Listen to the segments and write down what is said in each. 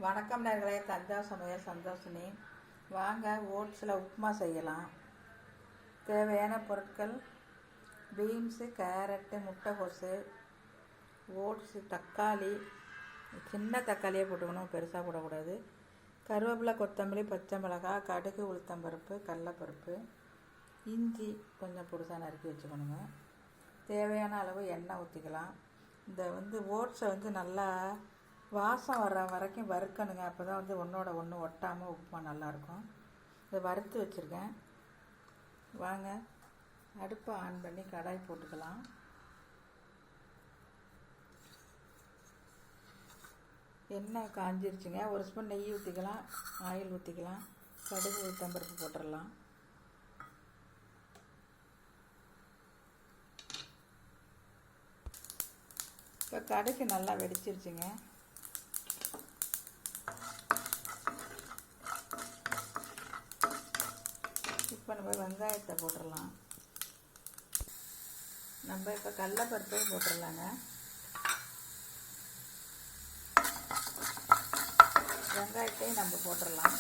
வணக்கம் நேர்களே, தஞ்சா சமையல் சந்தோஷினி. வாங்க ஓட்ஸில் உப்புமா செய்யலாம். தேவையான பொருட்கள்: பீன்ஸு, கேரட்டு, முட்டைகோசு, ஓட்ஸு, தக்காளி, சின்ன தக்காளியே போட்டுக்கணும், பெருசாக போடக்கூடாது. கருவேப்பிலை, கொத்தமல்லி, பச்சை மிளகாய், கடுகு, உளுத்தம்பருப்பு, கடலைப்பருப்பு, இஞ்சி கொஞ்சம் பொடிசாக நறுக்கி வச்சுக்கணுங்க. தேவையான அளவு எண்ணெய் ஊற்றிக்கலாம். இந்த ஓட்ஸை நல்லா வாசம் வர்ற வரைக்கும் வறுக்கணுங்க. அப்போ தான் ஒன்றோட ஒன்று ஒட்டாமல் உப்புமா நல்லாயிருக்கும். இதை வறுத்து வச்சுருக்கேன். வாங்க அடுப்பை ஆன் பண்ணி கடாய் போட்டுக்கலாம். எண்ணெய் காஞ்சிருச்சுங்க. ஒரு ஸ்பூன் நெய் ஊற்றிக்கலாம், ஆயில் ஊற்றிக்கலாம், கடுகு உளுத்தம்பருப்பு போட்டுடலாம். இப்போ கடுகு நல்லா வெடிச்சிருச்சுங்க. இப்போ நம்ம வெங்காயத்தை போட்டுடலாம். நம்ம இப்போ கடலைப்பருப்பையும் போட்டுடலாங்க. வெங்காயத்தையும் நம்ம போட்டுடலாம்.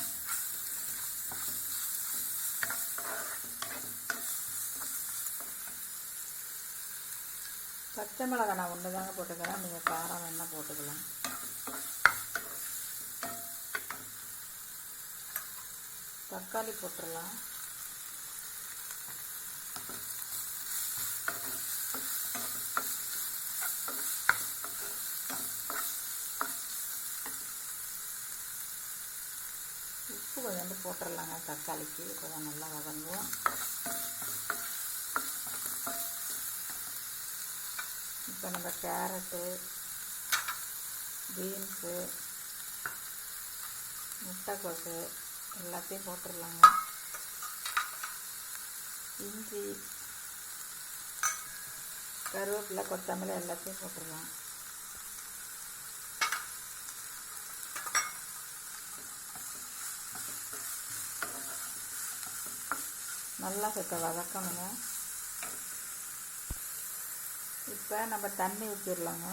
பச்சை மிளகாய் நான் ஒன்று தாங்க போட்டுக்கிறேன், நீங்கள் காரம் வேணால் போட்டுக்கலாம். தக்காளி போட்டுடலாம். உப்பு கொஞ்சம் போட்டுடலாங்க. தக்காளிக்கு கொஞ்சம் நல்லா வதங்கும். இப்போ நம்ம கேரட்டு, பீன்ஸு, முட்டைக்கோசு எல்லாத்தையும் போட்டுடலாங்க. இஞ்சி, கருவேப்பிலை, கொத்தமல்லி எல்லாத்தையும் போட்டுடலாம். நல்லா சேர்த்து வதக்கணுங்க. இப்போ நம்ம தண்ணி ஊற்றிடலாங்க.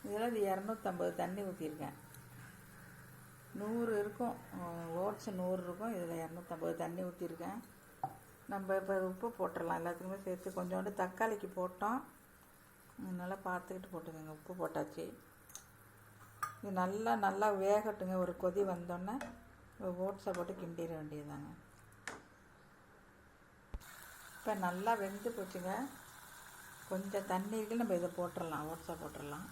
இதில் 250 தண்ணி ஊற்றிருக்கேன். 100 இருக்கும், ஓட்ஸ் 100 இருக்கும். இதில் 250 தண்ணி ஊற்றிருக்கேன். நம்ம இப்போ உப்பு போட்டுடலாம். எல்லாத்துக்குமே சேர்த்து கொஞ்சோண்டு தக்காளிக்கு போட்டோம், அதனால் பார்த்துக்கிட்டு போட்டுக்கோங்க. உப்பு போட்டாச்சு. இது நல்லா வேகட்டுங்க. ஒரு கொதி வந்தோடனே ஓட்ஸை போட்டு கிண்டிட வேண்டியதாங்க. இப்போ நல்லா வெந்து போச்சுங்க. கொஞ்சம் தண்ணி இருக்கு, நம்ம இதை போட்டுடலாம். ஓட்ஸை போட்டுடலாம்.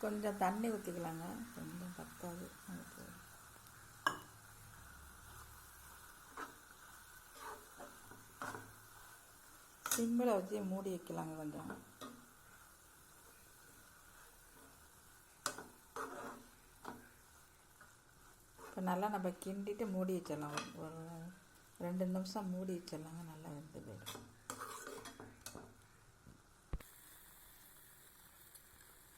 கொஞ்சம் தண்ணி ஊற்றிக்கலாங்க. கொஞ்சம் பத்தாது. சிம்மில் வச்சு மூடி வைக்கலாங்க. கொஞ்சம் இப்போ நல்லா நம்ம கிண்டிட்டு மூடி வச்சிடலாம். ஒரு 2 நிமிஷம் மூடி வச்சிடலாங்க. நல்லா வெந்து போயிடும்.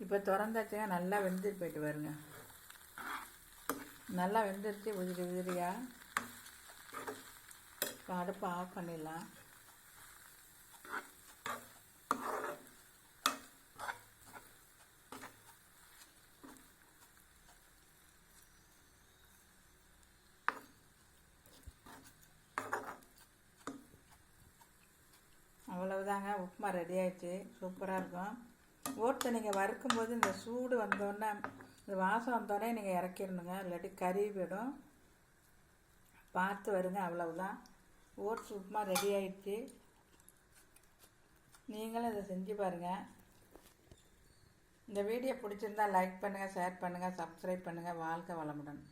இப்போ திறந்தாச்சுங்க. நல்லா வெந்துட்டு போயிட்டு வருங்க. நல்லா வெந்துருச்சு, உதிரியாக. இப்போ அடுப்பை ஆஃப் பண்ணிடலாம். அவ்வளவுதாங்க, உப்புமா ரெடி ஆயிடுச்சு. சூப்பராக இருக்கும். ஓட்ஸை நீங்கள் வறுக்கும்போது இந்த சூடு வந்தோடனே, இந்த வாசம் வந்தோடனே நீங்கள் இறக்கிடணுங்க. இல்லாட்டி கறி போயிடும். பார்த்து வருங்க. அவ்வளவுதான், ஓட்ஸ் உப்புமா ரெடி ஆயிடுச்சு. நீங்களும் இதை செஞ்சு பாருங்கள். இந்த வீடியோ பிடிச்சிருந்தா லைக் பண்ணுங்கள், ஷேர் பண்ணுங்கள், சப்ஸ்கிரைப் பண்ணுங்கள். வாழ்க வளமுடன்.